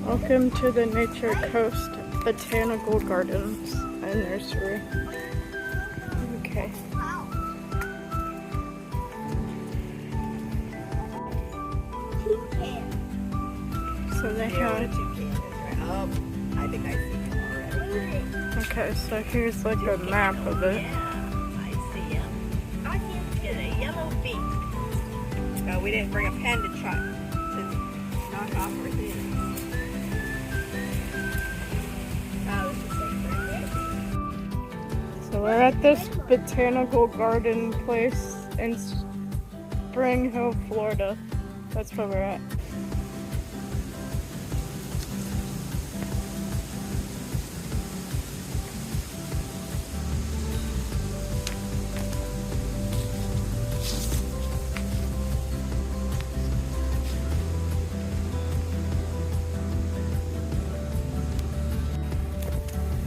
Welcome to the Nature Coast Botanical Gardens and Nursery. Okay. So they have... I think I see him already. Okay, so here's like a map of it. I see him. I can get a yellow beak. No, we didn't bring a pen to try to knock off our thing. So we're at this botanical garden place in Spring Hill, Florida. That's where we're at.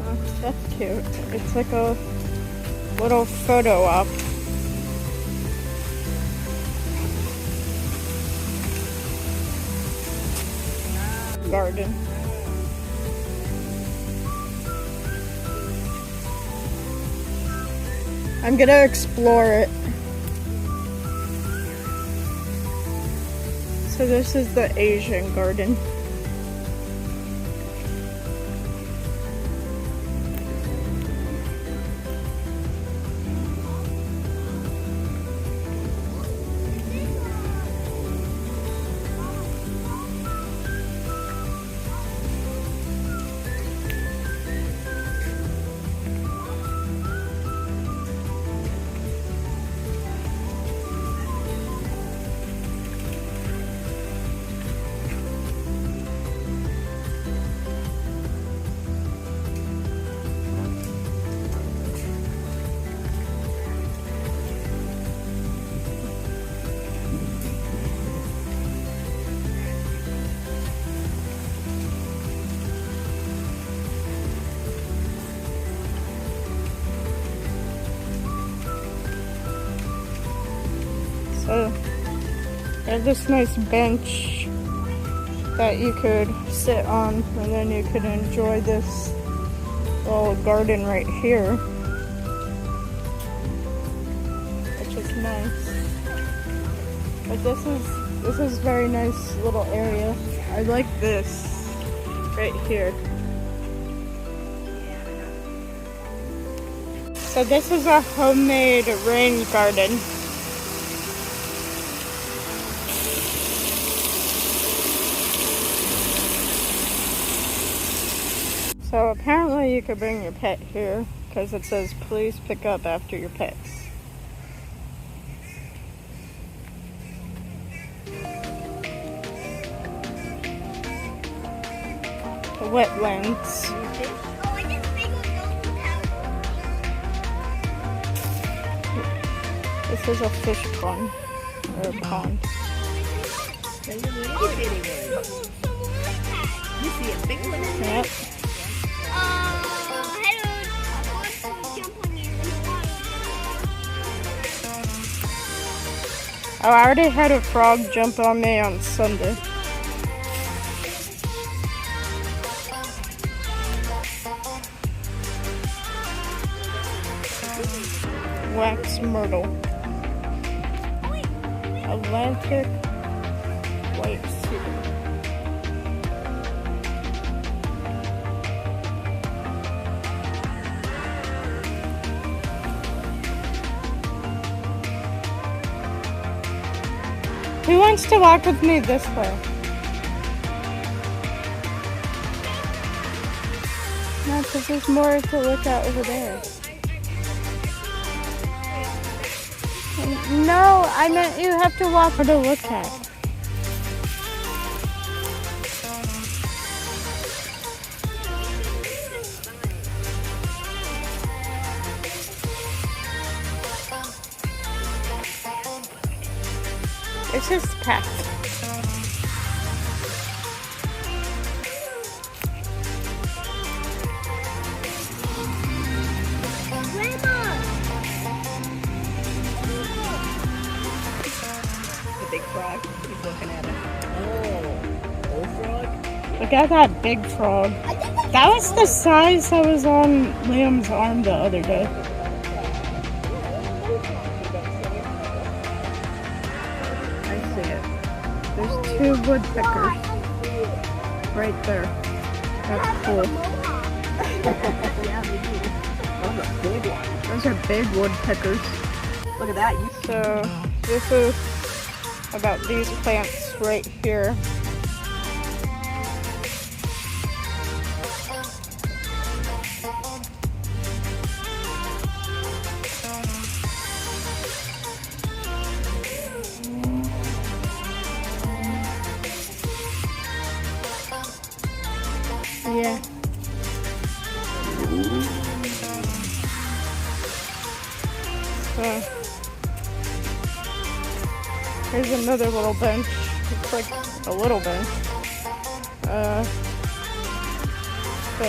Oh, that's cute. It's like a little photo op. Garden. I'm gonna explore it. So this is the Asian garden. So, they have this nice bench that you could sit on, and then you could enjoy this little garden right here, which is nice. But this is very nice little area. I like this right here. So this is a homemade rain garden. So apparently you could bring your pet here because it says please pick up after your pets. The wetlands. This is a fish pond or a pond. You see a big one? Yep. Oh, I already had a frog jump on me on Sunday. Wax myrtle. Atlantic white cedar. Who wants to walk with me this way? No, because there's more to look at over there. No, I meant you have to walk to look at. It's just packed. The big frog. He's looking at us. Oh, old frog? Look at that big frog. That was the size that was on Liam's arm the other day. I see it. There's 2 woodpeckers right there. That's cool. Those are big woodpeckers. Look at that. So this is about these plants right here. Yeah. So here's another little bench. It's like a little bench. But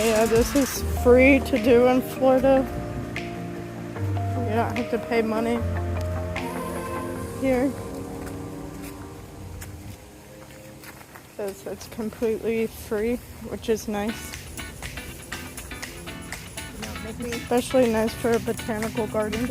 yeah, this is free to do in Florida. You don't have to pay money here. So it's completely free, which is nice. Especially nice for a botanical garden.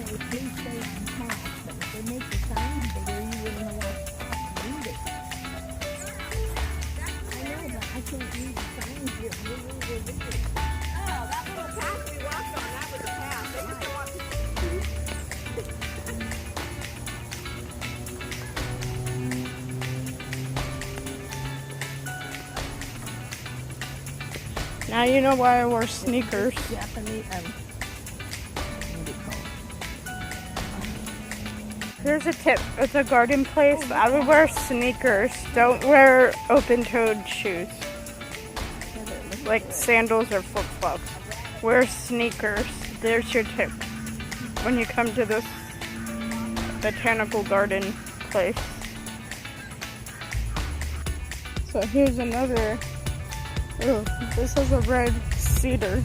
Now you know why I wore sneakers. Here's a tip. It's a garden place. I would wear sneakers. Don't wear open-toed shoes. Like sandals or flip-flops. Wear sneakers. There's your tip. When you come to this botanical garden place. So here's another. Ooh, this is a red cedar.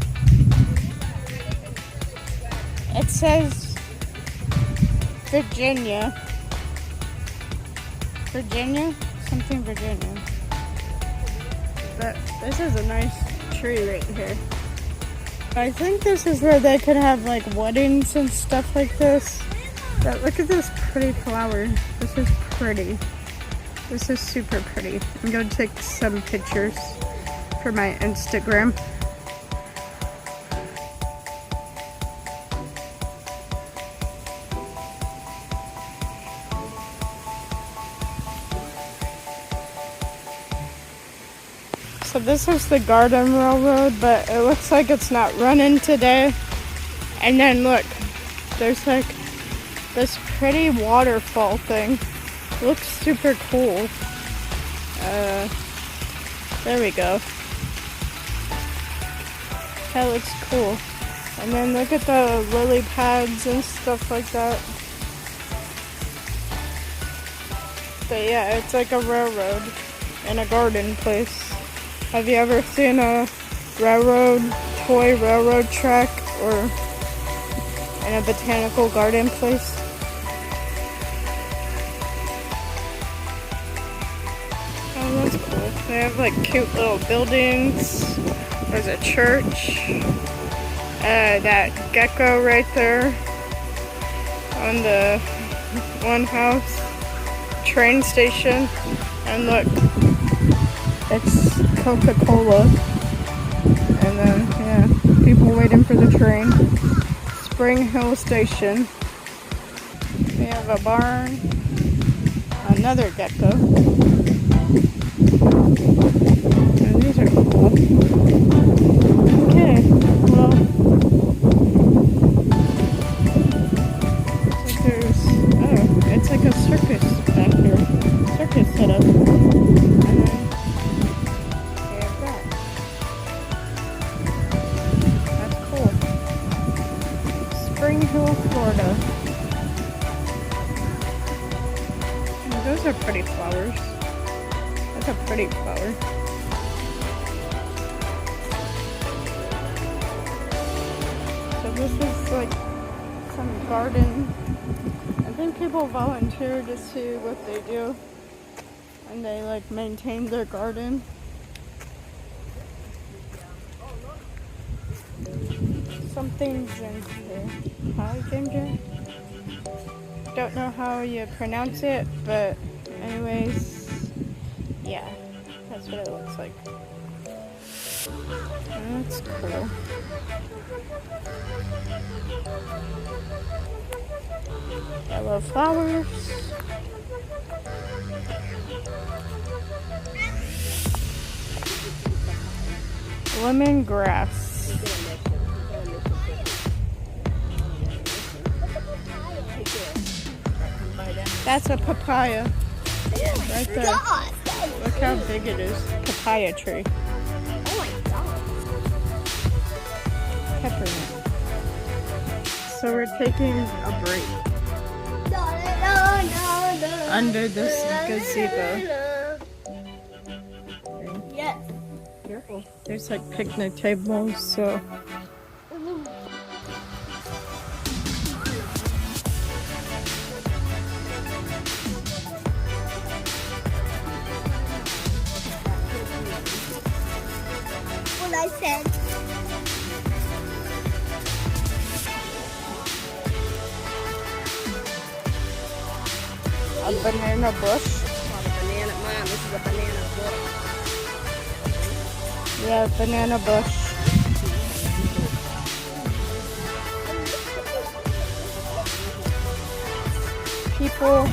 It says Virginia. Virginia? Something Virginia. But this is a nice tree right here. I think this is where they could have like weddings and stuff like this. But look at this pretty flower. This is pretty. This is super pretty. I'm going to take some pictures for my Instagram. So this is the garden railroad, but it looks like it's not running today. And then look, there's like this pretty waterfall thing. It looks super cool. There we go. That looks cool. And then look at the lily pads and stuff like that. But yeah, it's like a railroad in a garden place. Have you ever seen a toy railroad track or in a botanical garden place? Oh, that's cool. They have like cute little buildings. There's a church. That gecko right there on the one house. Train station. And look, it's Coca-Cola. And then, yeah, people waiting for the train. Spring Hill Station. We have a barn. Another gecko. And these are cool. Okay, well, it's like a circus back here. Circus setup. And then we have that. That's cool. Spring Hill, Florida. And those are pretty flowers. That's a pretty flower. So this is like some garden. I think people volunteer to see what they do. And they like maintain their garden. something ginger. Hi, ginger. Don't know how you pronounce it, but anyways, yeah, that's what it looks like. That's cool. Yellow flowers. Lemongrass. That's a papaya. Right there. Look how big it is. Papaya tree. Oh my god. Peppermint. So we're taking a break under this gazebo. Yes. Careful. There's like picnic tables, so What I said. a banana bush. Not a banana, Mom. This is a banana bush. Yeah, banana bush. People.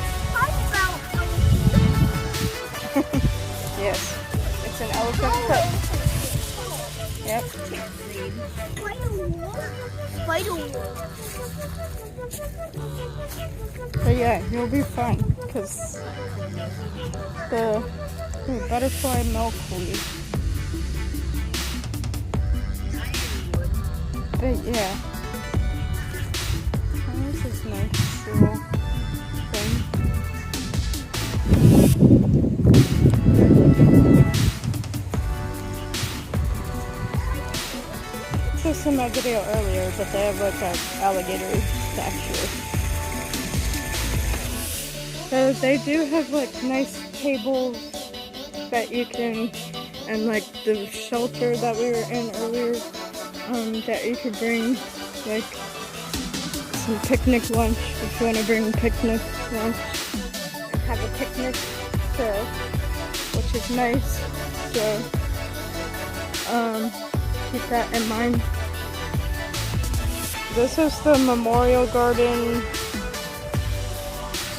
Yes, it's an elephant foot. Yep. But yeah, you'll be fine because the butterfly milkweed. But yeah, oh, this is nice little thing. I saw my video earlier, but they have like an alligator statue. So they do have like nice tables that you can, and like the shelter that we were in earlier, that you could bring like some picnic lunch if you want to bring picnic lunch and have a picnic, so, which is nice. So keep that in mind. This is the memorial garden.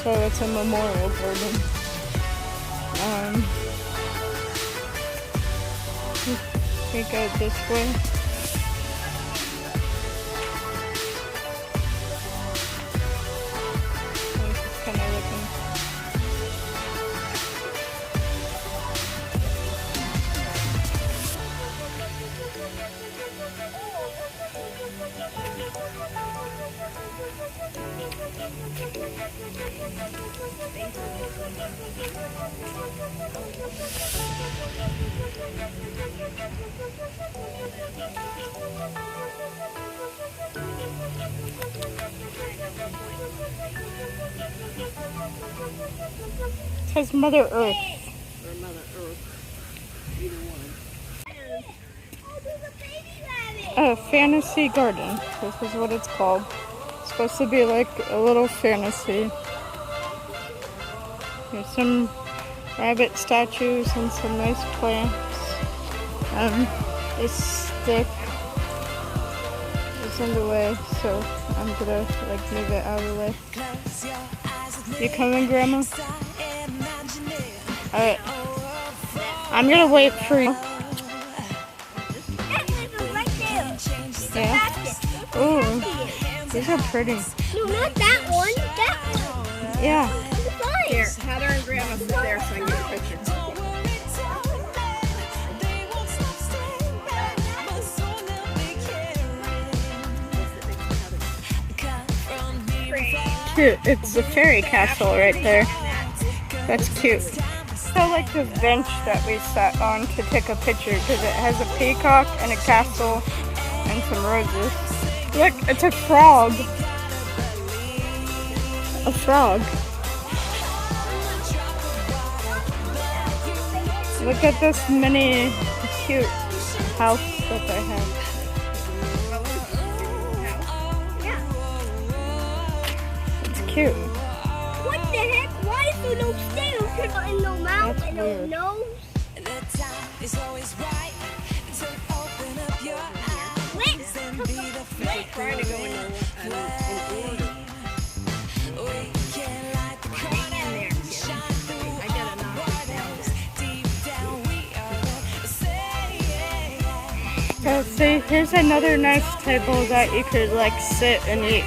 So it's a memorial garden. We go this way. I'm just kind of looking. It says Mother Earth. Or Mother Earth. Either one. Oh, there's a baby rabbit. A fantasy garden. This is what it's called. It's supposed to be like a little fantasy. There's some rabbit statues and some nice plants. This stick is in the way, so I'm gonna like move it out of the way. You coming, Grandma? Alright. I'm gonna wait for you. Yeah. Ooh, these are pretty. No, not that one. That one. Yeah. Here, Heather and Grandma sit there so I can get a picture. Cute. It's the fairy castle right there. That's cute. So like this bench that we sat on to take a picture because it has a peacock and a castle and some roses. Look, it's a frog. A frog. Look at this mini cute house that they have. cute. What the heck? Why is there no stairs and no mouth That's and no weird. nose? Wait, We're trying to go in order. Hang in there, kid. I gotta knock this down. So see, here's another nice table that you could like sit and eat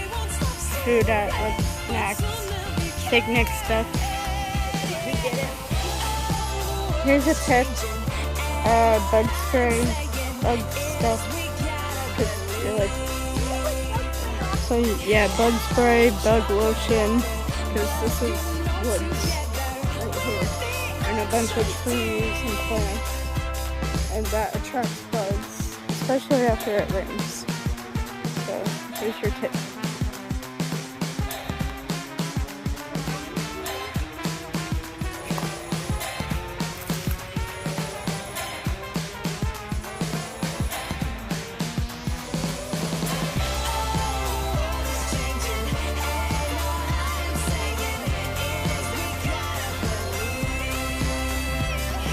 food at, like snacks, picnic stuff. Here's a tip, bug spray, bug stuff. 'Cause you're like, so yeah, bug spray, bug lotion, because this is woods right here, and a bunch of trees and plants, and that attracts bugs, especially after it rains. So here's your tip.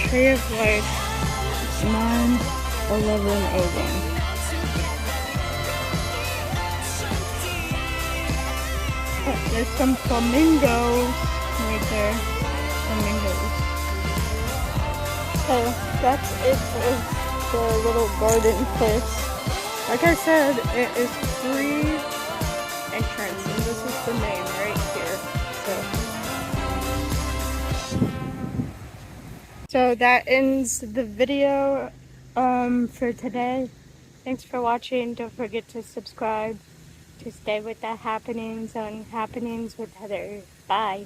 Tree of Life 9/11/01. Oh, there's some flamingos right there. Flamingos. So that's it for the little garden place. Like I said, it is free entrance, and this is the name right here. So that ends the video for today. Thanks for watching. Don't forget to subscribe to stay with the happenings on Happenings with Heather. Bye.